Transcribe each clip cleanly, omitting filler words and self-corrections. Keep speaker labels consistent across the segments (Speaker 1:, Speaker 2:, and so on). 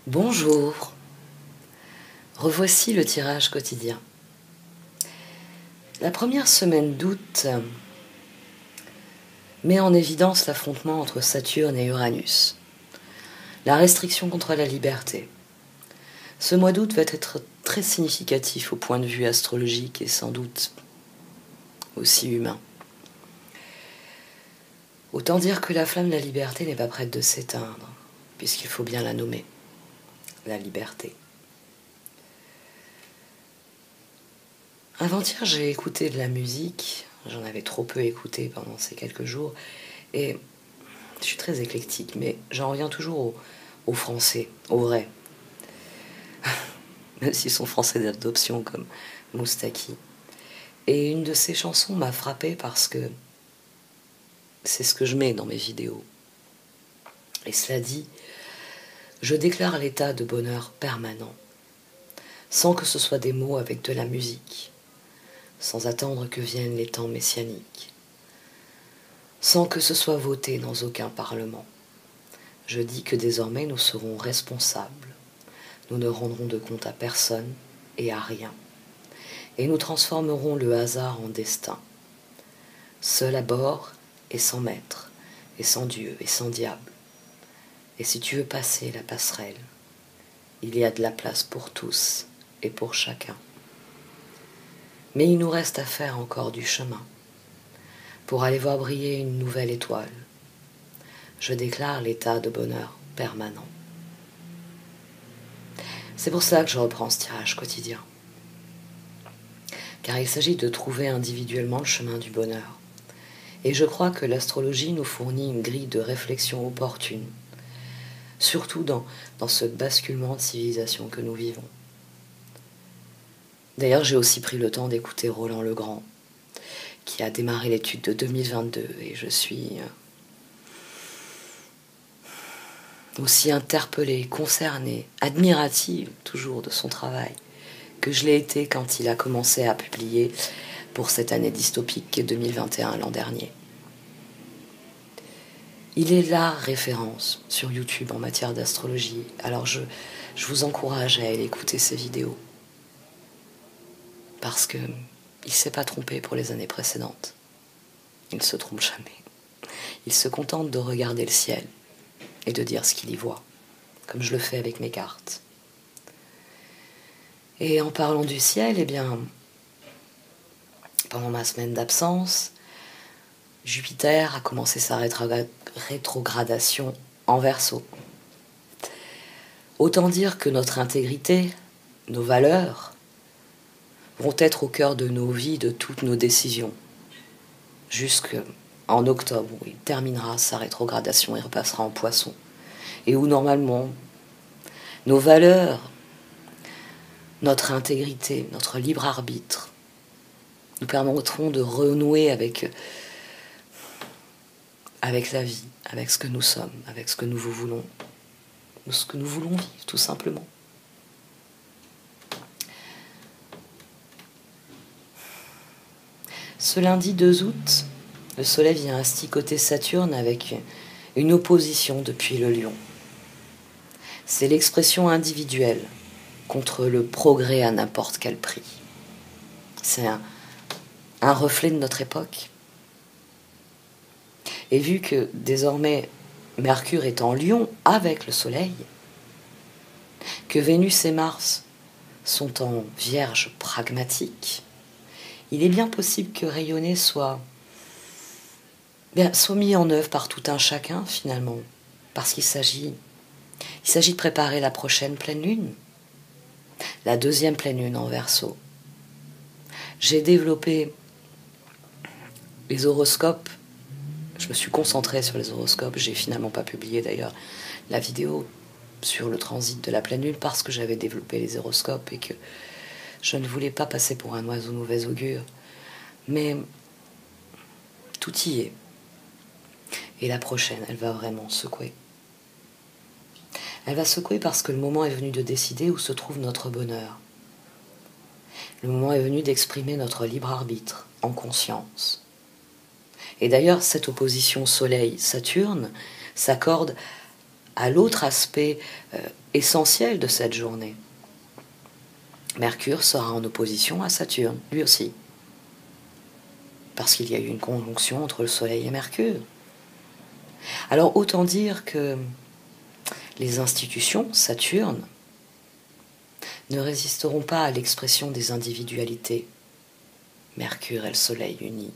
Speaker 1: Bonjour, revoici le tirage quotidien. La première semaine d'août met en évidence l'affrontement entre Saturne et Uranus, la restriction contre la liberté. Ce mois d'août va être très significatif au point de vue astrologique et sans doute aussi humain. Autant dire que la flamme de la liberté n'est pas prête de s'éteindre, puisqu'il faut bien la nommer, la liberté. Avant-hier, j'ai écouté de la musique, j'en avais trop peu écouté pendant ces quelques jours, et je suis très éclectique, mais j'en reviens toujours au français, au vrai. Même s'ils sont français d'adoption comme Moustaki. Et une de ces chansons m'a frappée parce que c'est ce que je mets dans mes vidéos. Et cela dit, je déclare l'état de bonheur permanent, sans que ce soit des mots avec de la musique, sans attendre que viennent les temps messianiques, sans que ce soit voté dans aucun parlement. Je dis que désormais nous serons responsables, nous ne rendrons de compte à personne et à rien, et nous transformerons le hasard en destin, seul à bord et sans maître, et sans Dieu et sans diable. Et si tu veux passer la passerelle, il y a de la place pour tous et pour chacun. Mais il nous reste à faire encore du chemin pour aller voir briller une nouvelle étoile. Je déclare l'état de bonheur permanent. C'est pour ça que je reprends ce tirage quotidien. Car il s'agit de trouver individuellement le chemin du bonheur. Et je crois que l'astrologie nous fournit une grille de réflexion opportune, surtout dans ce basculement de civilisation que nous vivons. D'ailleurs, j'ai aussi pris le temps d'écouter Roland Legrand, qui a démarré l'étude de 2022, et je suis aussi interpellée, concernée, admirative toujours de son travail, que je l'ai été quand il a commencé à publier pour cette année dystopique 2021 l'an dernier. Il est la référence sur YouTube en matière d'astrologie, alors je vous encourage à aller écouter ses vidéos, parce que il ne s'est pas trompé pour les années précédentes. Il ne se trompe jamais. Il se contente de regarder le ciel et de dire ce qu'il y voit, comme je le fais avec mes cartes. Et en parlant du ciel, eh bien, pendant ma semaine d'absence, Jupiter a commencé sa rétrogradation en Verseau. Autant dire que notre intégrité, nos valeurs, vont être au cœur de nos vies, de toutes nos décisions, jusqu'en octobre, où il terminera sa rétrogradation et repassera en Poisson, et où normalement nos valeurs, notre intégrité, notre libre arbitre nous permettront de renouer avec la vie, avec ce que nous sommes, avec ce que nous voulons vivre, tout simplement. Ce lundi 2 août, le Soleil vient asticoter Saturne avec une opposition depuis le Lion. C'est l'expression individuelle contre le progrès à n'importe quel prix. C'est un reflet de notre époque. Et vu que désormais Mercure est en Lion avec le Soleil, que Vénus et Mars sont en Vierge pragmatique, il est bien possible que rayonner soit mis en œuvre par tout un chacun finalement, parce qu'il s'agit de préparer la prochaine pleine lune, la deuxième pleine lune en Verseau. J'ai développé les horoscopes, je me suis concentrée sur les horoscopes, j'ai finalement pas publié d'ailleurs la vidéo sur le transit de la pleine lune parce que j'avais développé les horoscopes et que je ne voulais pas passer pour un oiseau mauvais augure. Mais tout y est. Et la prochaine, elle va vraiment secouer. Elle va secouer parce que le moment est venu de décider où se trouve notre bonheur. Le moment est venu d'exprimer notre libre arbitre en conscience. Et d'ailleurs, cette opposition Soleil-Saturne s'accorde à l'autre aspect essentiel de cette journée. Mercure sera en opposition à Saturne, lui aussi. Parce qu'il y a eu une conjonction entre le Soleil et Mercure. Alors autant dire que les institutions, Saturne, ne résisteront pas à l'expression des individualités, Mercure et le Soleil unis.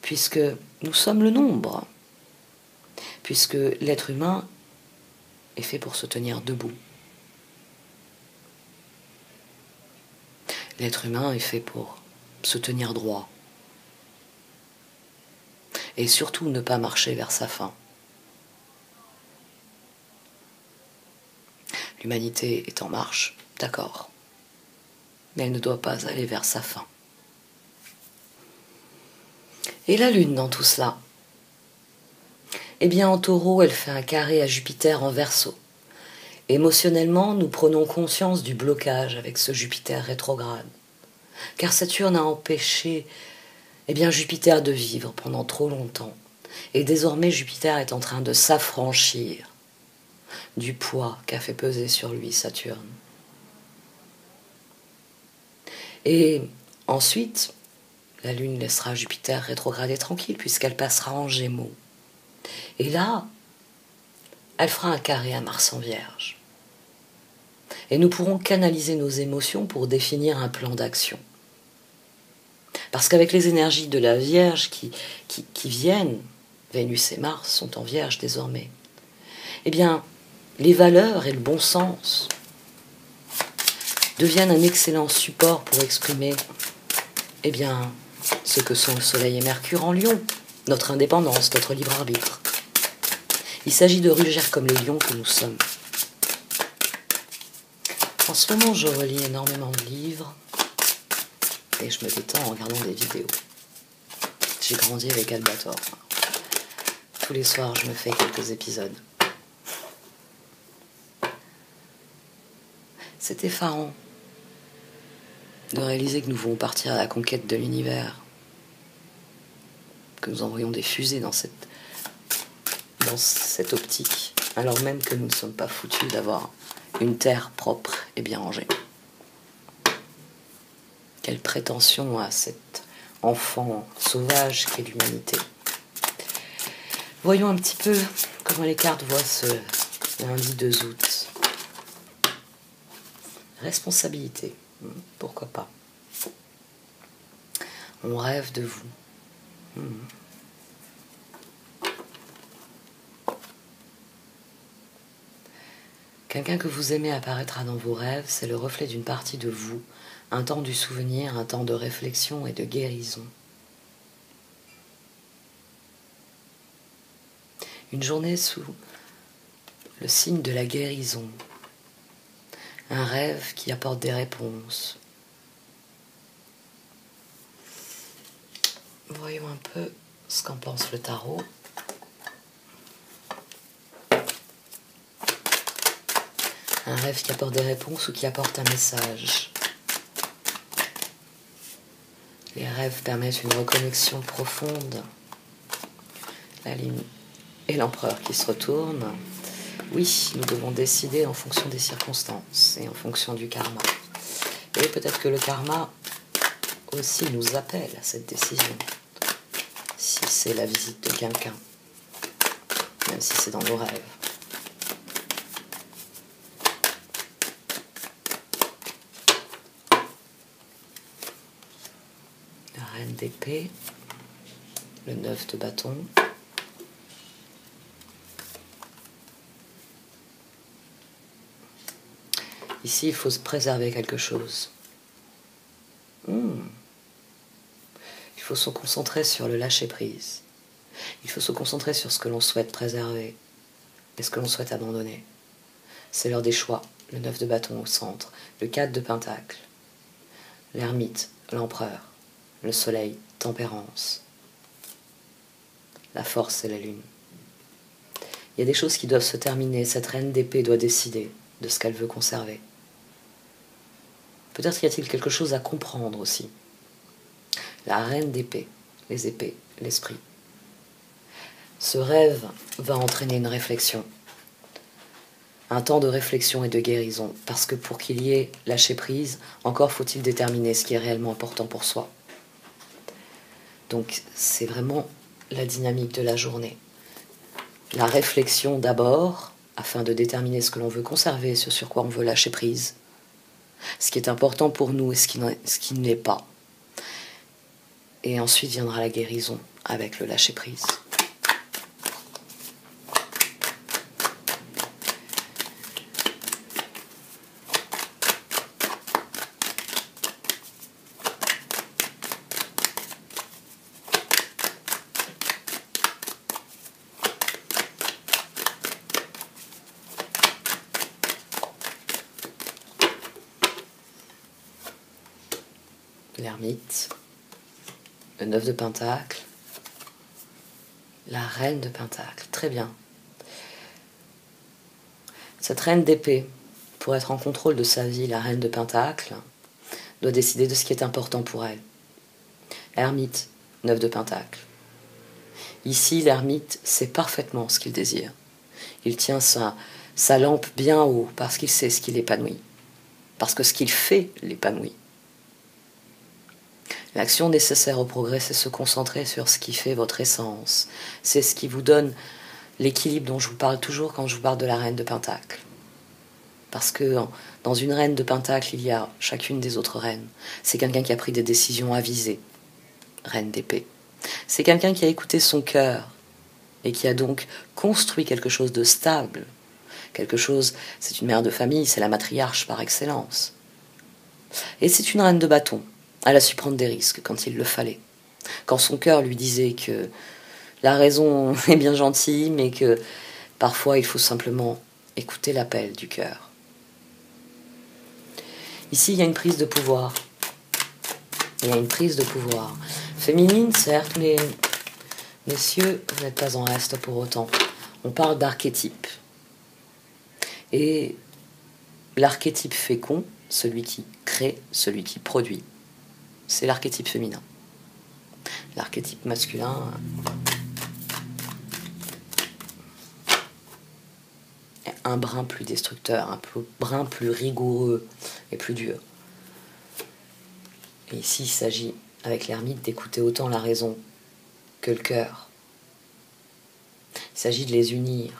Speaker 1: Puisque nous sommes le nombre, puisque l'être humain est fait pour se tenir debout. L'être humain est fait pour se tenir droit. Et surtout ne pas marcher vers sa fin. L'humanité est en marche, d'accord, mais elle ne doit pas aller vers sa fin. Et la Lune dans tout cela? Eh bien, en Taureau, elle fait un carré à Jupiter en Verseau. Émotionnellement, nous prenons conscience du blocage avec ce Jupiter rétrograde. Car Saturne a empêché Jupiter de vivre pendant trop longtemps. Et désormais, Jupiter est en train de s'affranchir du poids qu'a fait peser sur lui Saturne. Et ensuite, la Lune laissera Jupiter rétrograder tranquille puisqu'elle passera en Gémeaux. Et là, elle fera un carré à Mars en Vierge. Et nous pourrons canaliser nos émotions pour définir un plan d'action. Parce qu'avec les énergies de la Vierge qui viennent, Vénus et Mars sont en Vierge désormais, eh bien, les valeurs et le bon sens deviennent un excellent support pour exprimer ce que sont le Soleil et Mercure en Lion, notre indépendance, notre libre arbitre. Il s'agit de rugir comme les lions que nous sommes. En ce moment, je relis énormément de livres et je me détends en regardant des vidéos. J'ai grandi avec Albator. Tous les soirs, je me fais quelques épisodes. C'est effarant de réaliser que nous voulons partir à la conquête de l'univers, que nous envoyons des fusées dans cette optique, alors même que nous ne sommes pas foutus d'avoir une terre propre et bien rangée. Quelle prétention à cet enfant sauvage qu'est l'humanité. Voyons un petit peu comment les cartes voient ce lundi 2 août. Responsabilité, pourquoi pas. On rêve de vous. Quelqu'un que vous aimez apparaîtra dans vos rêves, c'est le reflet d'une partie de vous, un temps du souvenir, un temps de réflexion et de guérison. Une journée sous le signe de la guérison, un rêve qui apporte des réponses. Voyons un peu ce qu'en pense le tarot. Un rêve qui apporte des réponses ou qui apporte un message. Les rêves permettent une reconnexion profonde. La Lune et l'empereur qui se retournent. Oui, nous devons décider en fonction des circonstances et en fonction du karma. Et peut-être que le karma aussi nous appelle à cette décision. Si c'est la visite de quelqu'un, même si c'est dans nos rêves. La reine d'épée, le 9 de bâton. Ici, il faut se préserver quelque chose. Il faut se concentrer sur le lâcher-prise. Il faut se concentrer sur ce que l'on souhaite préserver et ce que l'on souhaite abandonner. C'est l'heure des choix. Le 9 de bâton au centre, le 4 de pentacle, l'ermite, l'empereur, le soleil, tempérance. La force et la lune. Il y a des choses qui doivent se terminer. Cette reine d'épée doit décider de ce qu'elle veut conserver. Peut-être y a-t-il quelque chose à comprendre aussi. La reine d'épée, les épées, l'esprit. Ce rêve va entraîner une réflexion. un temps de réflexion et de guérison, parce que pour qu'il y ait lâcher prise, encore faut-il déterminer ce qui est réellement important pour soi. Donc c'est vraiment la dynamique de la journée. La réflexion d'abord, afin de déterminer ce que l'on veut conserver, ce sur quoi on veut lâcher prise, ce qui est important pour nous et ce qui ne l'est pas. Et ensuite viendra la guérison avec le lâcher prise. L'ermite, le 9 de Pentacle, la reine de Pentacle, très bien. Cette reine d'épée, pour être en contrôle de sa vie, la reine de Pentacle, doit décider de ce qui est important pour elle. Ermite, 9 de Pentacle. Ici, l'ermite sait parfaitement ce qu'il désire. Il tient sa lampe bien haut parce qu'il sait ce qui l'épanouit, parce que ce qu'il fait l'épanouit. L'action nécessaire au progrès, c'est se concentrer sur ce qui fait votre essence. C'est ce qui vous donne l'équilibre dont je vous parle toujours quand je vous parle de la reine de Pentacle. Parce que dans une reine de Pentacle, il y a chacune des autres reines. C'est quelqu'un qui a pris des décisions avisées. Reine d'épée. C'est quelqu'un qui a écouté son cœur et qui a donc construit quelque chose de stable. Quelque chose, c'est une mère de famille, c'est la matriarche par excellence. Et c'est une reine de bâton. Elle a su prendre des risques quand il le fallait. Quand son cœur lui disait que la raison est bien gentille, mais que parfois il faut simplement écouter l'appel du cœur. Ici, il y a une prise de pouvoir. Il y a une prise de pouvoir. Féminine, certes, mais messieurs, vous n'êtes pas en reste pour autant. On parle d'archétype. Et l'archétype fécond, celui qui crée, celui qui produit, c'est l'archétype féminin. L'archétype masculin est un brin plus destructeur, un brin plus rigoureux et plus dur. Et ici, il s'agit, avec l'ermite, d'écouter autant la raison que le cœur. Il s'agit de les unir.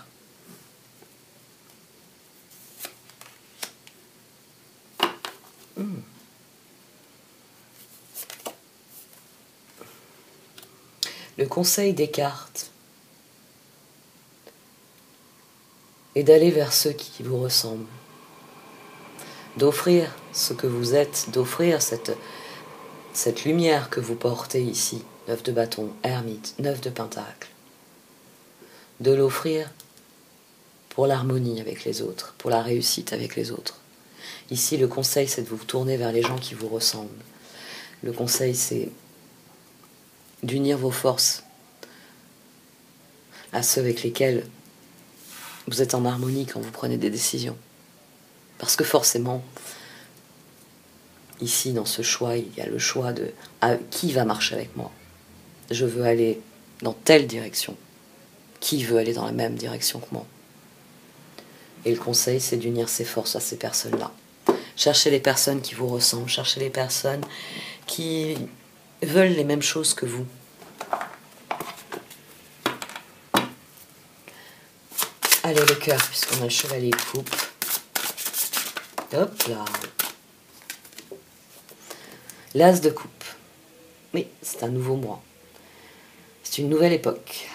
Speaker 1: Le conseil des cartes est d'aller vers ceux qui vous ressemblent, d'offrir ce que vous êtes, d'offrir cette lumière que vous portez ici, 9 de bâton, ermite, 9 de pentacle, de l'offrir pour l'harmonie avec les autres, pour la réussite avec les autres. Ici, le conseil, c'est de vous tourner vers les gens qui vous ressemblent. Le conseil, c'est d'unir vos forces à ceux avec lesquels vous êtes en harmonie quand vous prenez des décisions. Parce que forcément, ici, dans ce choix, il y a le choix de qui va marcher avec moi. Je veux aller dans telle direction. Qui veut aller dans la même direction que moi? Et le conseil, c'est d'unir ses forces à ces personnes-là. Cherchez les personnes qui vous ressemblent, cherchez les personnes qui veulent les mêmes choses que vous. Allez, le cœur, puisqu'on a le chevalier de coupe. Hop là. L'as de coupe. Oui, c'est un nouveau mois. C'est une nouvelle époque.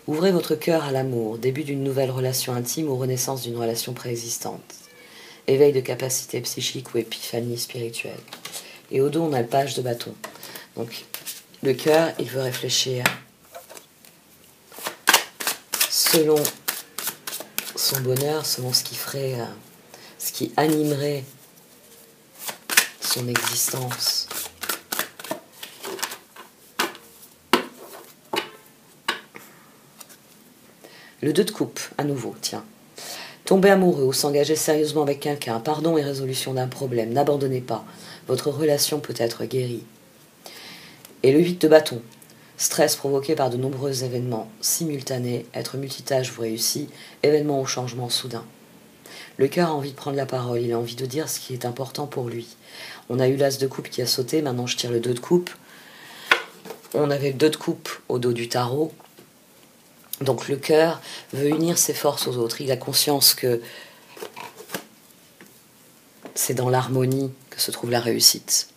Speaker 1: Ouvrez votre cœur à l'amour, début d'une nouvelle relation intime ou renaissance d'une relation préexistante. Éveil de capacité psychique ou épiphanie spirituelle. Et au dos, on a le page de bâton. Donc, le cœur, il veut réfléchir selon son bonheur, selon ce qui ferait, ce qui animerait son existence. Le 2 de coupe, à nouveau, tiens. Tomber amoureux ou s'engager sérieusement avec quelqu'un, pardon et résolution d'un problème, n'abandonnez pas. Votre relation peut être guérie. Et le 8 de bâton. Stress provoqué par de nombreux événements simultanés, être multitâche vous réussit, événement ou changement soudain. Le cœur a envie de prendre la parole, il a envie de dire ce qui est important pour lui. On a eu l'as de coupe qui a sauté, maintenant je tire le 2 de coupe. On avait le 2 de coupe au dos du tarot. Donc le cœur veut unir ses forces aux autres. Il a conscience que c'est dans l'harmonie que se trouve la réussite.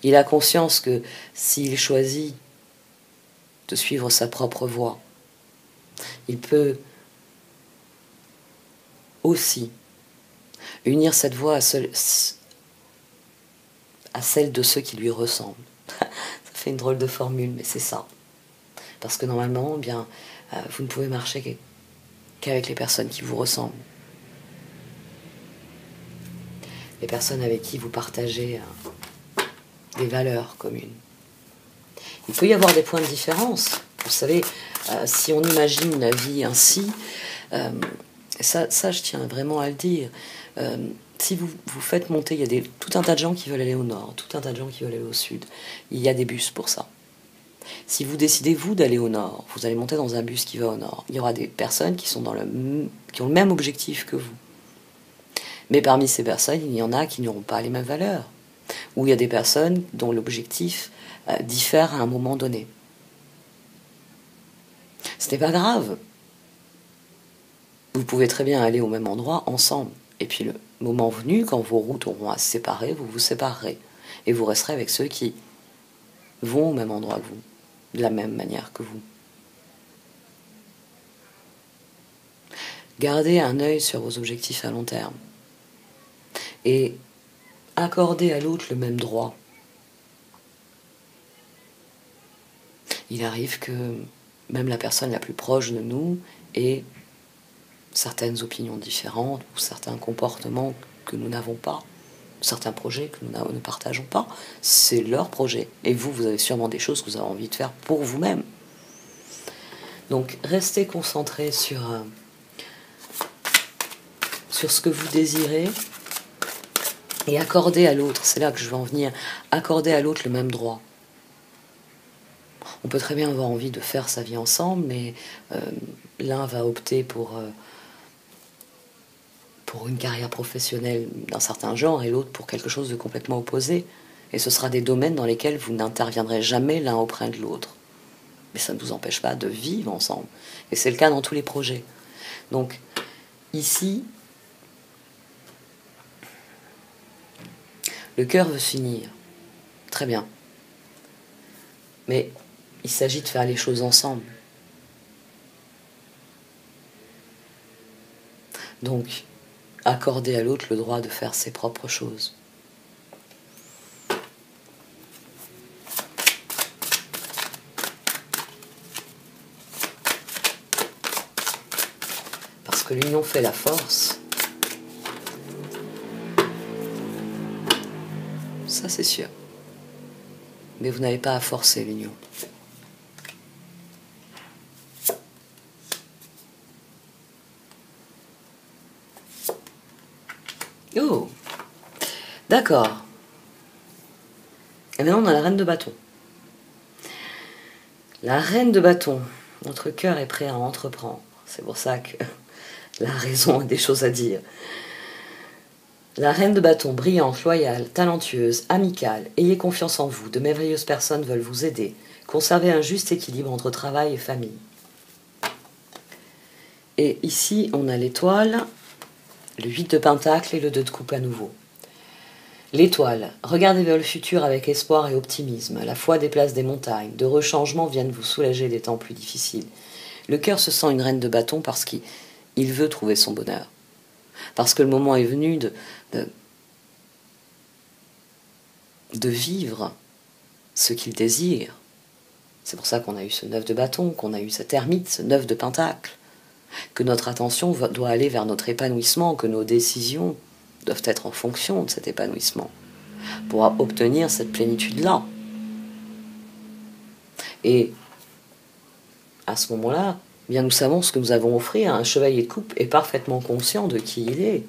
Speaker 1: Il a conscience que s'il choisit de suivre sa propre voie, il peut aussi unir cette voie à celle de ceux qui lui ressemblent. Ça fait une drôle de formule, mais c'est ça. Parce que normalement, eh bien, vous ne pouvez marcher qu'avec les personnes qui vous ressemblent. Les personnes avec qui vous partagez des valeurs communes. Il peut y avoir des points de différence. Vous savez, si on imagine la vie ainsi, ça je tiens vraiment à le dire, si vous faites monter, il y a tout un tas de gens qui veulent aller au nord, tout un tas de gens qui veulent aller au sud. Il y a des bus pour ça. Si vous décidez, vous, d'aller au nord, vous allez monter dans un bus qui va au nord. Il y aura des personnes qui ont le même objectif que vous. Mais parmi ces personnes, il y en a qui n'auront pas les mêmes valeurs. Ou il y a des personnes dont l'objectif diffère à un moment donné. Ce n'est pas grave. Vous pouvez très bien aller au même endroit ensemble. Et puis le moment venu, quand vos routes auront à se séparer, vous vous séparerez. Et vous resterez avec ceux qui vont au même endroit que vous, de la même manière que vous. Gardez un œil sur vos objectifs à long terme. Et accordez à l'autre le même droit. Il arrive que même la personne la plus proche de nous ait certaines opinions différentes ou certains comportements que nous n'avons pas, certains projets que nous ne partageons pas. C'est leur projet. Et vous avez sûrement des choses que vous avez envie de faire pour vous-même. Donc, restez concentrés sur ce que vous désirez et accordez à l'autre, c'est là que je veux en venir, accordez à l'autre le même droit. On peut très bien avoir envie de faire sa vie ensemble, mais l'un va opter pour une carrière professionnelle d'un certain genre et l'autre pour quelque chose de complètement opposé. Et ce sera des domaines dans lesquels vous n'interviendrez jamais l'un auprès de l'autre. Mais ça ne vous empêche pas de vivre ensemble. Et c'est le cas dans tous les projets. Donc, ici, le cœur veut s'unir. Très bien. Mais il s'agit de faire les choses ensemble. Donc, accorder à l'autre le droit de faire ses propres choses. Parce que l'union fait la force. Ça, c'est sûr. Mais vous n'avez pas à forcer l'union. Oh, d'accord. Et maintenant, on a la reine de bâton. La reine de bâton. Notre cœur est prêt à entreprendre. C'est pour ça que la raison a des choses à dire. La reine de bâton, brillante, loyale, talentueuse, amicale, ayez confiance en vous, de merveilleuses personnes veulent vous aider. Conservez un juste équilibre entre travail et famille. Et ici, on a l'étoile, le 8 de pentacle et le 2 de coupe à nouveau. L'étoile, regardez vers le futur avec espoir et optimisme. La foi déplace des montagnes. De heureux changements viennent vous soulager des temps plus difficiles. Le cœur se sent une reine de bâton parce qu'il veut trouver son bonheur. Parce que le moment est venu de vivre ce qu'il désire. C'est pour ça qu'on a eu ce 9 de bâton, qu'on a eu cette ermite, ce 9 de pentacle. Que notre attention doit aller vers notre épanouissement, que nos décisions doivent être en fonction de cet épanouissement, pour obtenir cette plénitude-là. Et à ce moment-là, eh bien nous savons ce que nous avons offert. Un chevalier de coupe est parfaitement conscient de qui il est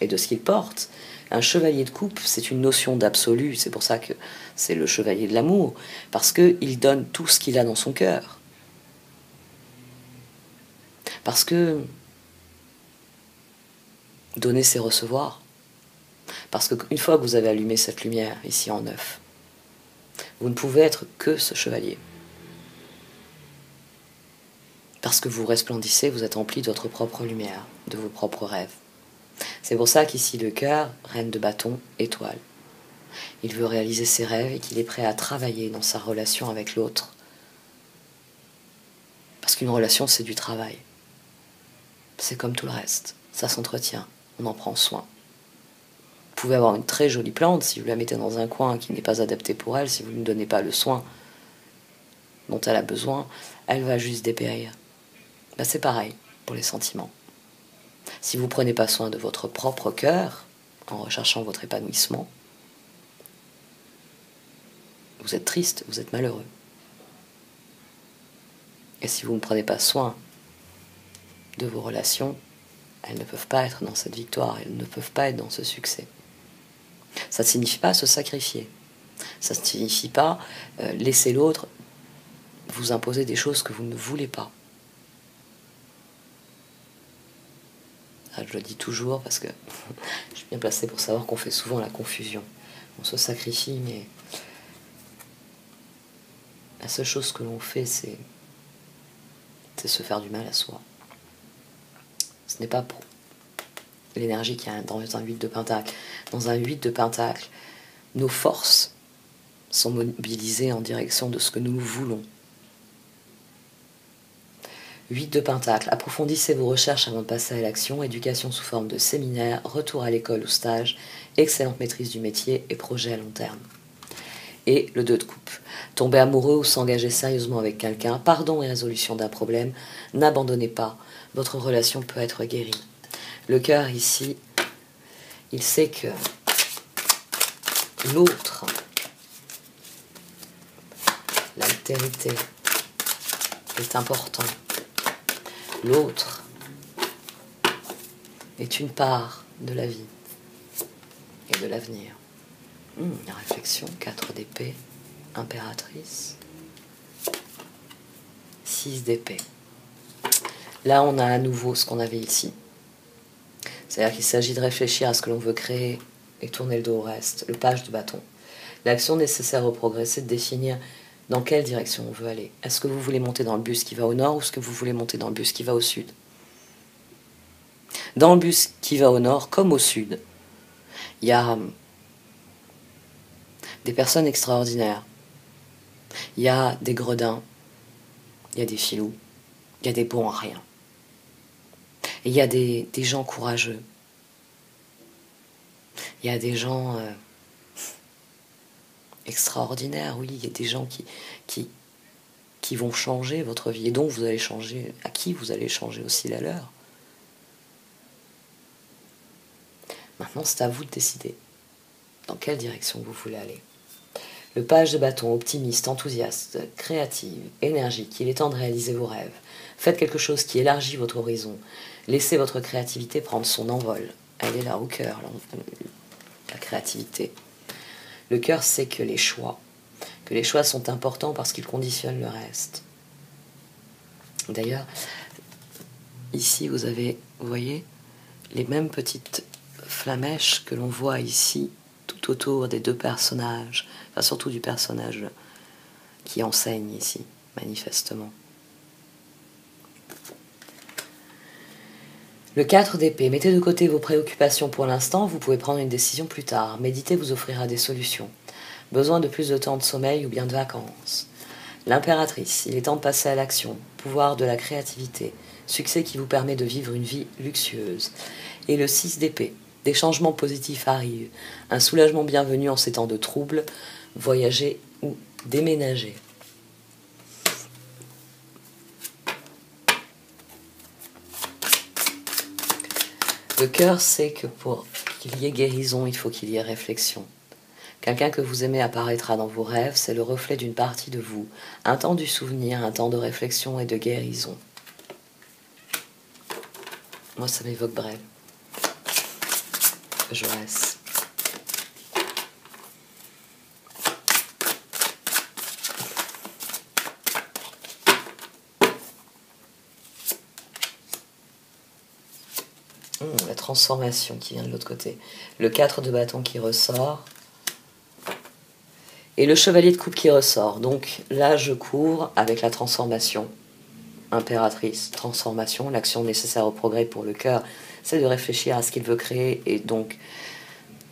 Speaker 1: et de ce qu'il porte. Un chevalier de coupe, c'est une notion d'absolu, c'est pour ça que c'est le chevalier de l'amour, parce qu'il donne tout ce qu'il a dans son cœur. Parce que donner, c'est recevoir. Parce qu'une fois que vous avez allumé cette lumière, ici en neuf, vous ne pouvez être que ce chevalier. Parce que vous resplendissez, vous êtes rempli de votre propre lumière, de vos propres rêves. C'est pour ça qu'ici le cœur, reine de bâton, étoile. Il veut réaliser ses rêves et qu'il est prêt à travailler dans sa relation avec l'autre. Parce qu'une relation, c'est du travail. C'est comme tout le reste, ça s'entretient, on en prend soin. Vous pouvez avoir une très jolie plante, si vous la mettez dans un coin qui n'est pas adapté pour elle, si vous ne donnez pas le soin dont elle a besoin, elle va juste dépérir. Ben, c'est pareil pour les sentiments. Si vous ne prenez pas soin de votre propre cœur, en recherchant votre épanouissement, vous êtes triste, vous êtes malheureux. Et si vous ne prenez pas soin de vos relations, elles ne peuvent pas être dans cette victoire, elles ne peuvent pas être dans ce succès. Ça ne signifie pas se sacrifier. Ça ne signifie pas laisser l'autre vous imposer des choses que vous ne voulez pas. Je le dis toujours parce que je suis bien placée pour savoir qu'on fait souvent la confusion. On se sacrifie, mais la seule chose que l'on fait, c'est se faire du mal à soi. Ce n'est pas pour l'énergie qu'il y a dans un 8 de pentacle. Dans un 8 de pentacle, nos forces sont mobilisées en direction de ce que nous voulons. 8 de pentacle, approfondissez vos recherches avant de passer à l'action, éducation sous forme de séminaire, retour à l'école ou stage, excellente maîtrise du métier et projet à long terme. Et le 2 de coupe, tomber amoureux ou s'engager sérieusement avec quelqu'un, pardon et résolution d'un problème, n'abandonnez pas, votre relation peut être guérie. Le cœur ici, il sait que l'autre, l'altérité est important. L'autre est une part de la vie et de l'avenir. La réflexion, 4 d'épée, impératrice, 6 d'épée. Là, on a à nouveau ce qu'on avait ici. C'est-à-dire qu'il s'agit de réfléchir à ce que l'on veut créer et tourner le dos au reste, le page de bâton. L'action nécessaire au progrès, c'est de définir dans quelle direction on veut aller. Est-ce que vous voulez monter dans le bus qui va au nord ou est-ce que vous voulez monter dans le bus qui va au sud? Dans le bus qui va au nord, comme au sud, il y a des personnes extraordinaires. Il y a des gredins, il y a des filous, il y a des bons à rien. Et il y a des gens courageux. Il y a des gens extraordinaires, oui. Il y a des gens qui vont changer votre vie et dont vous allez changer, à qui vous allez changer aussi la leur. Maintenant, c'est à vous de décider dans quelle direction vous voulez aller. Le page de bâton, optimiste, enthousiaste, créative, énergique, il est temps de réaliser vos rêves. Faites quelque chose qui élargit votre horizon. Laissez votre créativité prendre son envol. Elle est là au cœur, la créativité. Le cœur sait que les choix sont importants parce qu'ils conditionnent le reste. D'ailleurs, ici vous voyez, les mêmes petites flamèches que l'on voit ici, tout autour des deux personnages, enfin surtout du personnage qui enseigne ici, manifestement. Le 4 d'épée, mettez de côté vos préoccupations pour l'instant, vous pouvez prendre une décision plus tard. Méditer vous offrira des solutions. Besoin de plus de temps de sommeil ou bien de vacances. L'impératrice, il est temps de passer à l'action. Pouvoir de la créativité, succès qui vous permet de vivre une vie luxueuse. Et le 6 d'épée, des changements positifs arrivent. Un soulagement bienvenu en ces temps de troubles, voyager ou déménager. Le cœur sait que pour qu'il y ait guérison, il faut qu'il y ait réflexion. Quelqu'un que vous aimez apparaîtra dans vos rêves, c'est le reflet d'une partie de vous. Un temps du souvenir, un temps de réflexion et de guérison. Moi, ça m'évoque Brel. Je reste. La transformation qui vient de l'autre côté. Le 4 de bâton qui ressort. Et le chevalier de coupe qui ressort. Donc là, je cours avec la transformation. Impératrice, transformation, l'action nécessaire au progrès pour le cœur, c'est de réfléchir à ce qu'il veut créer et donc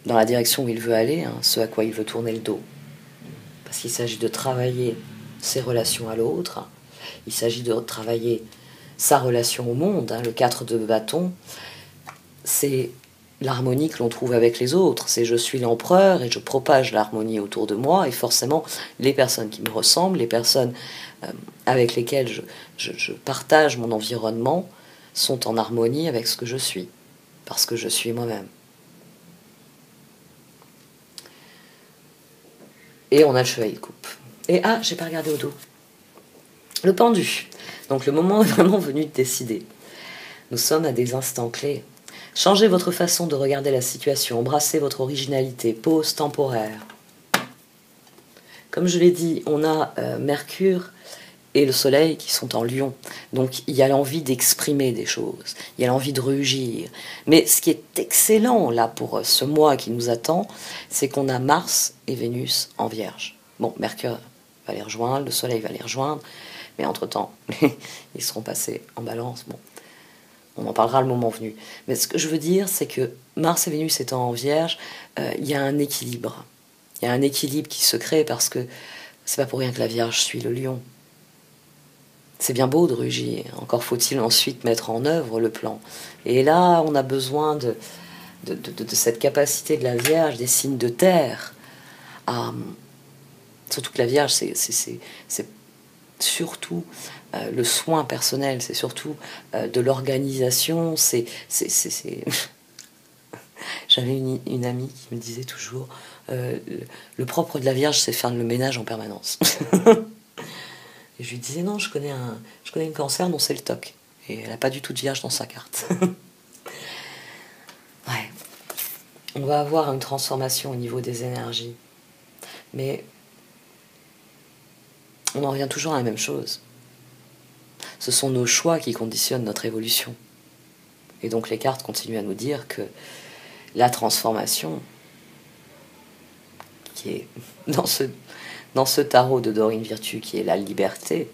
Speaker 1: dans la direction où il veut aller, ce à quoi il veut tourner le dos. Parce qu'il s'agit de travailler ses relations à l'autre, il s'agit de travailler sa relation au monde. Le 4 de bâton, c'est l'harmonie que l'on trouve avec les autres. C'est je suis l'empereur et je propage l'harmonie autour de moi, et forcément les personnes qui me ressemblent, les personnes avec lesquelles je partage mon environnement sont en harmonie avec ce que je suis, parce que je suis moi-même. Et on a le chevalier de coupe. Et j'ai pas regardé au dos. Le pendu. Donc le moment est vraiment venu de décider. Nous sommes à des instants clés. Changez votre façon de regarder la situation, embrassez votre originalité, pause temporaire. Comme je l'ai dit, on a Mercure et le Soleil qui sont en Lion. Donc il y a l'envie d'exprimer des choses, il y a l'envie de rugir. Mais ce qui est excellent là pour ce mois qui nous attend, c'est qu'on a Mars et Vénus en Vierge. Bon, Mercure va les rejoindre, le Soleil va les rejoindre, mais entre-temps, ils seront passés en Balance. Bon, on en parlera le moment venu. Mais ce que je veux dire, c'est que Mars et Vénus étant en Vierge, il y a un équilibre. Il y a un équilibre qui se crée parce que c'est pas pour rien que la Vierge suit le Lion. C'est bien beau de rugir, encore faut-il ensuite mettre en œuvre le plan. Et là, on a besoin de cette capacité de la Vierge, des signes de terre. Surtout que la Vierge, c'est surtout le soin personnel, c'est surtout de l'organisation. J'avais une amie qui me disait toujours le propre de la Vierge, c'est faire le ménage en permanence. Et je lui disais non, je connais une Cancer dont c'est le toc. Et elle n'a pas du tout de Vierge dans sa carte. Ouais. On va avoir une transformation au niveau des énergies. Mais on en revient toujours à la même chose. Ce sont nos choix qui conditionnent notre évolution. Et donc les cartes continuent à nous dire que la transformation, qui est dans ce tarot de Dorine Virtue, qui est la liberté,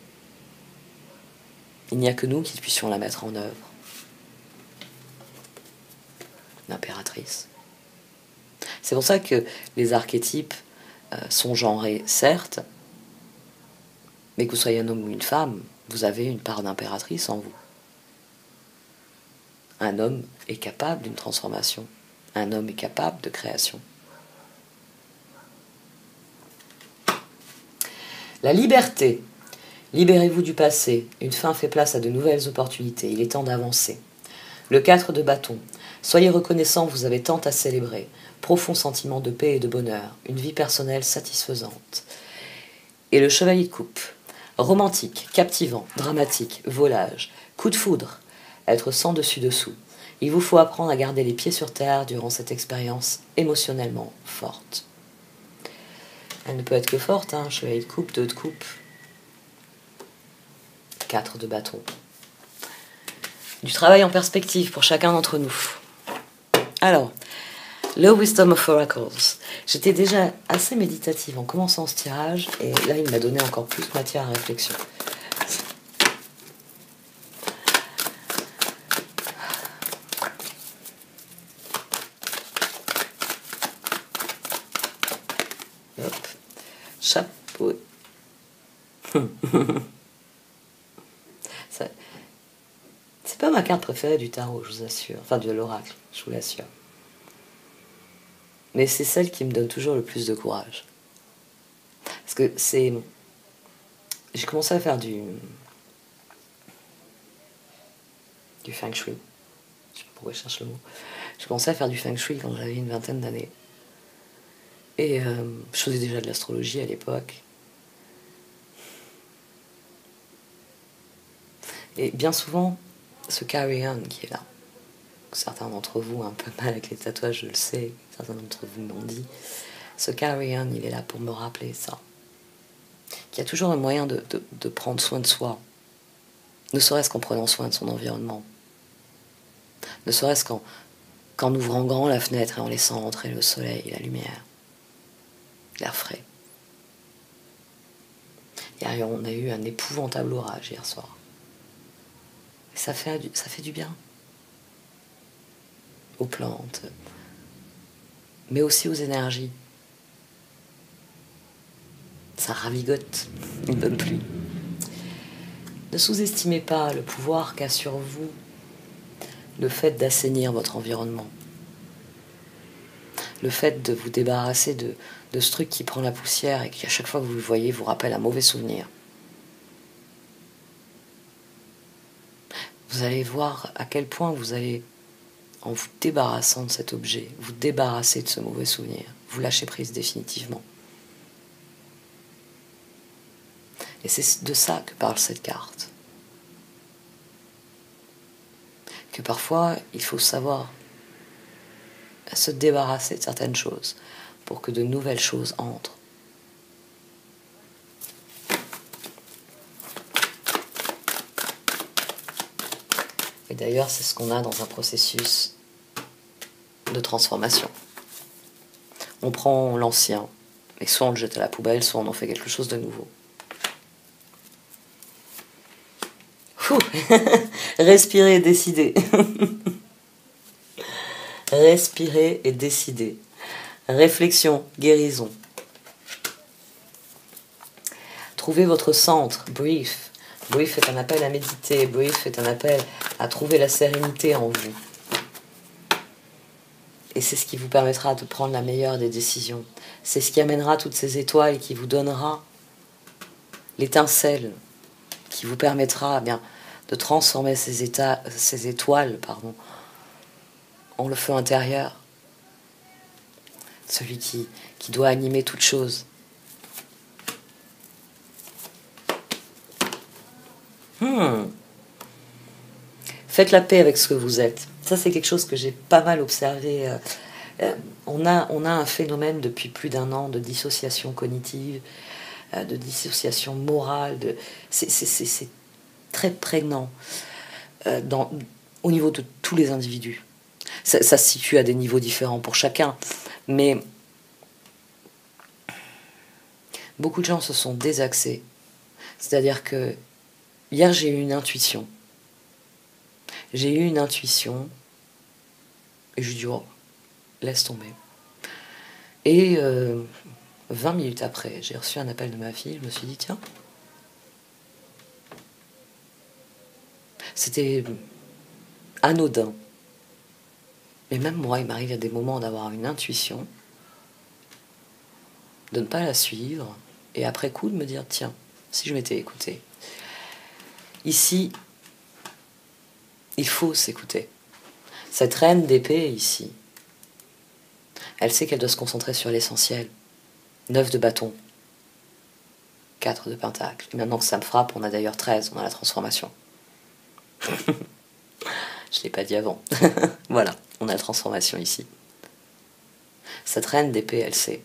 Speaker 1: il n'y a que nous qui puissions la mettre en œuvre. L'impératrice. C'est pour ça que les archétypes sont genrés, certes, mais que vous soyez un homme ou une femme, vous avez une part d'impératrice en vous. Un homme est capable d'une transformation. Un homme est capable de création. La liberté. Libérez-vous du passé. Une fin fait place à de nouvelles opportunités. Il est temps d'avancer. Le 4 de bâton. Soyez reconnaissant, vous avez tant à célébrer. Profond sentiment de paix et de bonheur. Une vie personnelle satisfaisante. Et le chevalier de coupe. Romantique, captivant, dramatique, volage. Coup de foudre. Être sans dessus-dessous. Il vous faut apprendre à garder les pieds sur terre durant cette expérience émotionnellement forte. Elle ne peut être que forte, chevalier de coupe, 2 de coupe, 4 de bâton. Du travail en perspective pour chacun d'entre nous. Alors, le Wisdom of Oracles. J'étais déjà assez méditative en commençant ce tirage, et là il m'a donné encore plus matière à réflexion. Hop, chapeau. C'est pas ma carte préférée du tarot, je vous assure. Enfin, de l'oracle, je vous l'assure. Mais c'est celle qui me donne toujours le plus de courage. Parce que c'est... J'ai commencé à faire du feng shui. Je sais pas pourquoi je cherche le mot. J'ai commencé à faire du feng shui quand j'avais une vingtaine d'années. Et je faisais déjà de l'astrologie à l'époque. Et bien souvent, ce carry-on qui est là, certains d'entre vous ont un peu mal avec les tatouages, je le sais, certains d'entre vous m'ont dit, ce carry-on, il est là pour me rappeler ça. Qu'il y a toujours un moyen de prendre soin de soi, ne serait-ce qu'en prenant soin de son environnement. Ne serait-ce qu'en ouvrant grand la fenêtre et en laissant entrer le soleil, la lumière, l'air frais. On a eu un épouvantable orage hier soir. Et ça fait du bien. Aux plantes, mais aussi aux énergies. Ça ravigote une bonne pluie. Ne sous-estimez pas le pouvoir qu'a sur vous le fait d'assainir votre environnement. Le fait de vous débarrasser de ce truc qui prend la poussière et qui, à chaque fois que vous le voyez, vous rappelle un mauvais souvenir. Vous allez voir à quel point vous allez, en vous débarrassant de cet objet, vous débarrasser de ce mauvais souvenir, vous lâchez prise définitivement. Et c'est de ça que parle cette carte. Que parfois, il faut savoir se débarrasser de certaines choses pour que de nouvelles choses entrent. Et d'ailleurs, c'est ce qu'on a dans un processus de transformation. On prend l'ancien, et soit on le jette à la poubelle, soit on en fait quelque chose de nouveau. Respirez et décidez. Respirez et décidez. Réflexion, guérison. Trouvez votre centre, brief. Brief est un appel à méditer, brief est un appel à trouver la sérénité en vous. Et c'est ce qui vous permettra de prendre la meilleure des décisions. C'est ce qui amènera toutes ces étoiles et qui vous donnera l'étincelle qui vous permettra de transformer ces étoiles en le feu intérieur. Celui qui doit animer toute chose. Faites la paix avec ce que vous êtes. Ça, c'est quelque chose que j'ai pas mal observé. On a un phénomène depuis plus d'1 an de dissociation cognitive, de dissociation morale. C'est très prégnant au niveau de tous les individus. Ça se situe à des niveaux différents pour chacun. Mais beaucoup de gens se sont désaxés. C'est-à-dire que hier, j'ai eu une intuition. Et je lui dis, oh, laisse tomber. Et 20 minutes après, j'ai reçu un appel de ma fille, je me suis dit, tiens, c'était anodin. Mais même moi, il m'arrive à des moments d'avoir une intuition, de ne pas la suivre, et après coup de me dire, tiens, si je m'étais écoutée. Ici, il faut s'écouter. Cette reine d'épée ici, elle sait qu'elle doit se concentrer sur l'essentiel. 9 de bâton, 4 de pentacle. Et maintenant que ça me frappe, on a d'ailleurs 13, on a la transformation. Je ne l'ai pas dit avant. Voilà, on a la transformation ici. Cette reine d'épée, elle sait.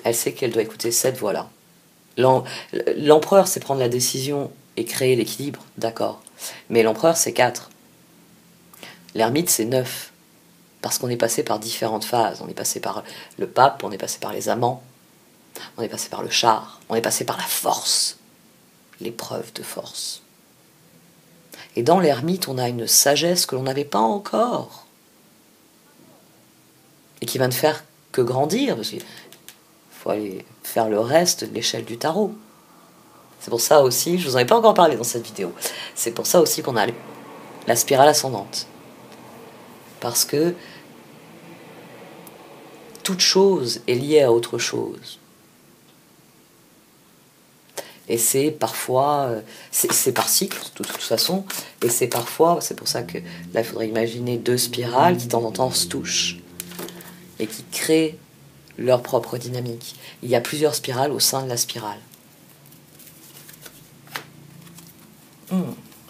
Speaker 1: Elle sait qu'elle doit écouter cette voix-là. L'empereur, c'est prendre la décision et créer l'équilibre, d'accord. Mais l'empereur, c'est 4. L'ermite, c'est 9. Parce qu'on est passé par différentes phases. On est passé par le pape, on est passé par les amants, on est passé par le char, on est passé par la force, l'épreuve de force. Et dans l'ermite, on a une sagesse que l'on n'avait pas encore. Et qui va ne faire que grandir, parce qu'il faut aller faire le reste de l'échelle du tarot. C'est pour ça aussi, je vous en ai pas encore parlé dans cette vidéo, c'est pour ça aussi qu'on a la spirale ascendante. Parce que toute chose est liée à autre chose. Et c'est parfois, c'est par cycle, de toute façon, et c'est parfois, c'est pour ça que là, il faudrait imaginer 2 spirales qui, de temps en temps, se touchent, et qui créent leur propre dynamique. Il y a plusieurs spirales au sein de la spirale.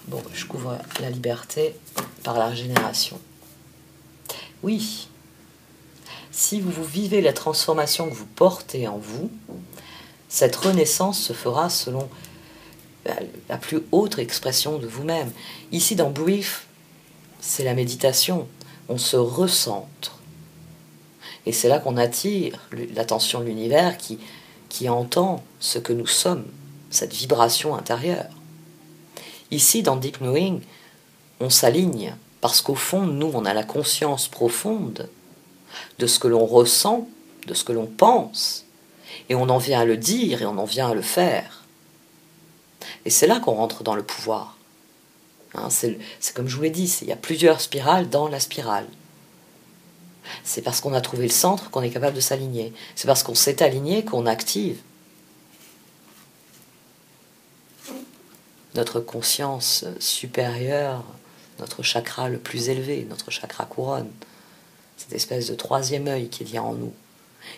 Speaker 1: Bon, je couvre la liberté par la régénération. Oui, si vous vivez la transformation que vous portez en vous, cette renaissance se fera selon la plus haute expression de vous-même. Ici, dans Brief, c'est la méditation. On se recentre. Et c'est là qu'on attire l'attention de l'univers qui entend ce que nous sommes, cette vibration intérieure. Ici, dans Deep Knowing, on s'aligne parce qu'au fond, nous, on a la conscience profonde de ce que l'on ressent, de ce que l'on pense, et on en vient à le dire et on en vient à le faire. Et c'est là qu'on rentre dans le pouvoir. Hein, c'est comme je vous l'ai dit, il y a plusieurs spirales dans la spirale. C'est parce qu'on a trouvé le centre qu'on est capable de s'aligner. C'est parce qu'on s'est aligné qu'on active notre conscience supérieure, notre chakra le plus élevé, notre chakra couronne. Cette espèce de troisième œil qu'il y a en nous,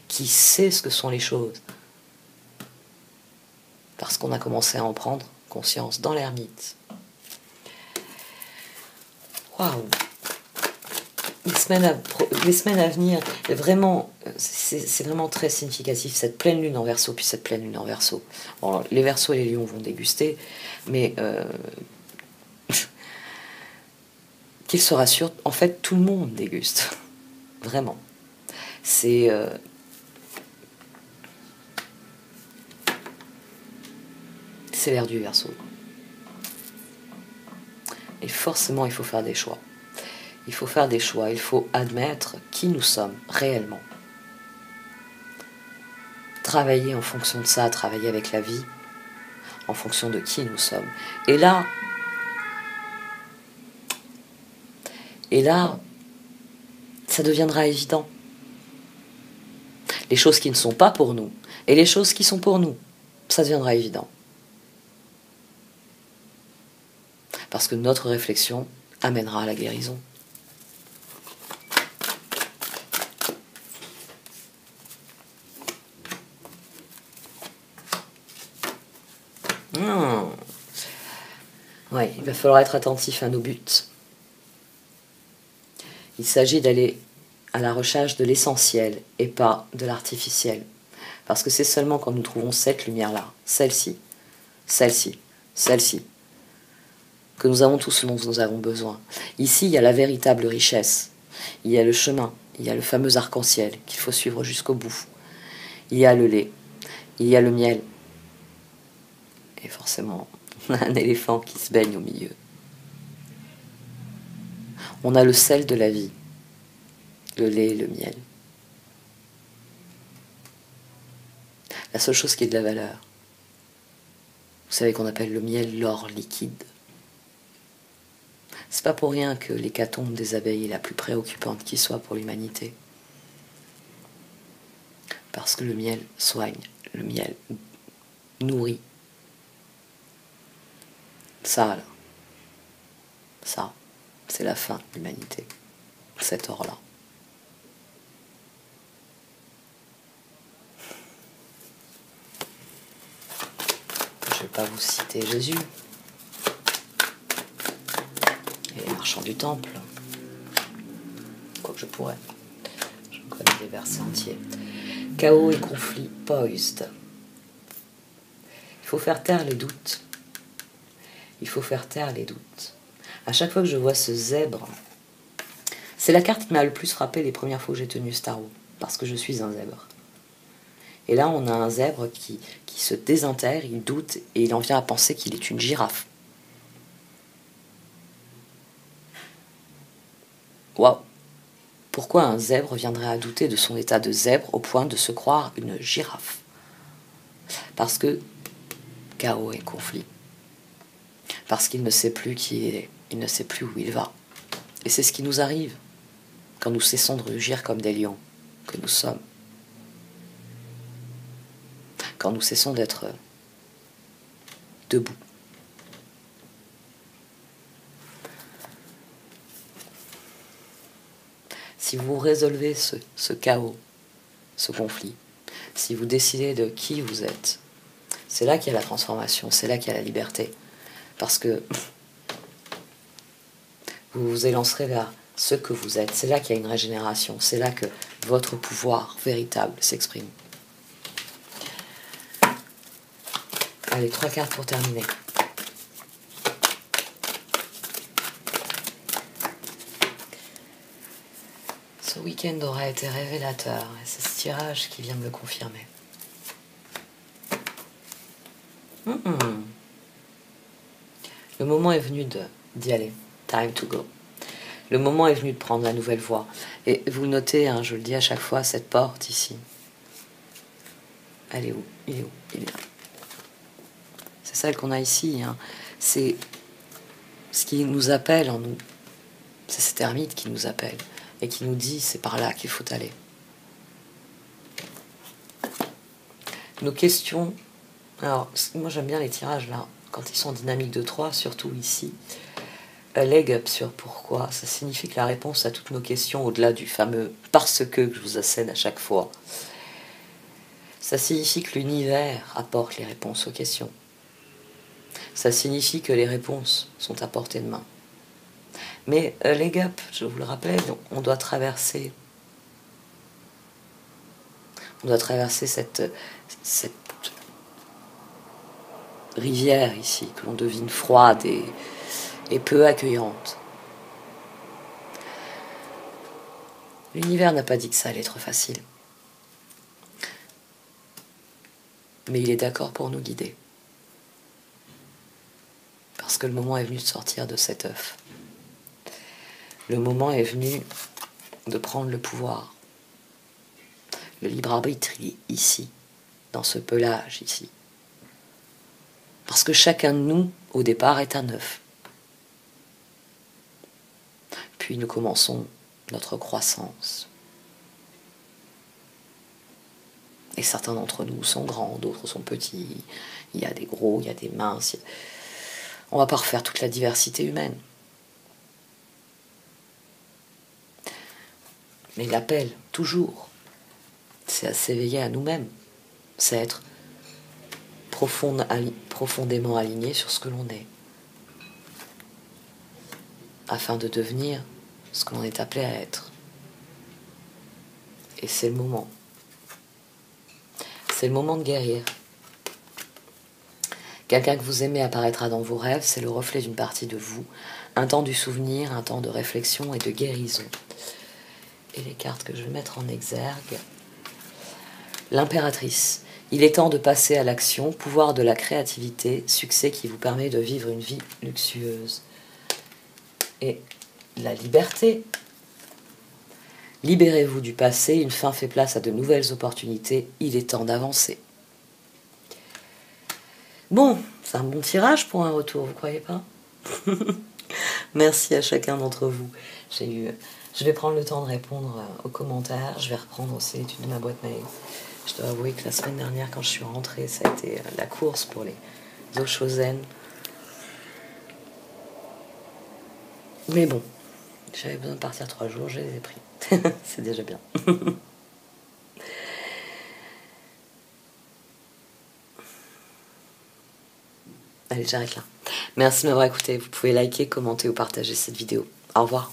Speaker 1: qui sait ce que sont les choses. Parce qu'on a commencé à en prendre conscience dans l'ermite. Waouh! Les semaines à venir, vraiment, c'est vraiment très significatif, cette pleine lune en Verseau, puis cette pleine lune en Verseau. Bon, les Verseaux et les Lions vont déguster, mais qu'il se rassure, en fait, tout le monde déguste. Vraiment. C'est l'ère du Verseau. Et forcément, il faut faire des choix. Il faut faire des choix, il faut admettre qui nous sommes réellement. Travailler en fonction de ça, travailler avec la vie, en fonction de qui nous sommes. Et là, ça deviendra évident. Les choses qui ne sont pas pour nous et les choses qui sont pour nous, ça deviendra évident. Parce que notre réflexion amènera à la guérison. Ouais, il va falloir être attentif à nos buts. Il s'agit d'aller à la recherche de l'essentiel et pas de l'artificiel. Parce que c'est seulement quand nous trouvons cette lumière-là, celle-ci, celle-ci, celle-ci, que nous avons tout ce dont nous avons besoin. Ici, il y a la véritable richesse. Il y a le chemin, il y a le fameux arc-en-ciel qu'il faut suivre jusqu'au bout. Il y a le lait, il y a le miel. Et forcément, on a un éléphant qui se baigne au milieu. On a le sel de la vie, le lait et le miel. La seule chose qui est de la valeur, vous savez qu'on appelle le miel l'or liquide. C'est pas pour rien que l'hécatombe des abeilles est la plus préoccupante qui soit pour l'humanité. Parce que le miel soigne, le miel nourrit. Ça, là, ça, c'est la fin de l'humanité, cet or-là. Je ne vais pas vous citer Jésus et les marchands du temple, quoique je pourrais. Je connais des versets entiers. Chaos et conflit poised. Il faut faire taire les doutes. Il faut faire taire les doutes. À chaque fois que je vois ce zèbre, c'est la carte qui m'a le plus frappé les premières fois que j'ai tenu ce tarot, parce que je suis un zèbre. Et là, on a un zèbre qui se désintègre, il doute, et il en vient à penser qu'il est une girafe. Waouh! Pourquoi un zèbre viendrait à douter de son état de zèbre au point de se croire une girafe? Parce que chaos et conflit. Parce qu'il ne sait plus qui il est, il ne sait plus où il va. Et c'est ce qui nous arrive quand nous cessons de rugir comme des lions que nous sommes. Quand nous cessons d'être debout. Si vous résolvez ce chaos, ce conflit, si vous décidez de qui vous êtes, c'est là qu'il y a la transformation, c'est là qu'il y a la liberté. Parce que vous vous élancerez vers ce que vous êtes. C'est là qu'il y a une régénération. C'est là que votre pouvoir véritable s'exprime. Allez, 3 cartes pour terminer. Ce week-end aura été révélateur, et c'est ce tirage qui vient me le confirmer. Le moment est venu d'y aller. Time to go. Le moment est venu de prendre la nouvelle voie. Et vous notez, hein, je le dis à chaque fois, cette porte ici. Elle est où? Il est où? Il est là. C'est celle qu'on a ici. Hein. C'est ce qui nous appelle en nous. C'est cet ermite qui nous appelle et qui nous dit c'est par là qu'il faut aller. Nos questions. Alors, moi j'aime bien les tirages là, quand ils sont dynamiques de 3, surtout ici. Leg up sur pourquoi, ça signifie que la réponse à toutes nos questions, au-delà du fameux parce que je vous assène à chaque fois, ça signifie que l'univers apporte les réponses aux questions. Ça signifie que les réponses sont à portée de main. Mais leg up, je vous le rappelle, on doit traverser cette rivière ici, que l'on devine froide et peu accueillante. L'univers n'a pas dit que ça allait être facile. Mais il est d'accord pour nous guider. Parce que le moment est venu de sortir de cet œuf. Le moment est venu de prendre le pouvoir. Le libre arbitre, il est ici, dans ce pelage ici. Parce que chacun de nous, au départ, est un œuf. Puis nous commençons notre croissance. Et certains d'entre nous sont grands, d'autres sont petits. Il y a des gros, il y a des minces. On ne va pas refaire toute la diversité humaine. Mais l'appel, toujours, c'est à s'éveiller à nous-mêmes. C'est être profondément aligné sur ce que l'on est. Afin de devenir ce que l'on est appelé à être. Et c'est le moment. C'est le moment de guérir. Quelqu'un que vous aimez apparaîtra dans vos rêves, c'est le reflet d'une partie de vous. Un temps du souvenir, un temps de réflexion et de guérison. Et les cartes que je vais mettre en exergue. L'impératrice. Il est temps de passer à l'action, pouvoir de la créativité, succès qui vous permet de vivre une vie luxueuse. Et la liberté. Libérez-vous du passé, une fin fait place à de nouvelles opportunités, il est temps d'avancer. Bon, c'est un bon tirage pour un retour, vous croyez pas? Merci à chacun d'entre vous. Je vais prendre le temps de répondre aux commentaires, je vais reprendre aussi l'étude de ma boîte mail. Je dois avouer que la semaine dernière, quand je suis rentrée, ça a été la course pour les Oshozen. Mais bon, j'avais besoin de partir 3 jours, je les ai pris. C'est déjà bien. Allez, j'arrête là. Merci de m'avoir écouté. Vous pouvez liker, commenter ou partager cette vidéo. Au revoir.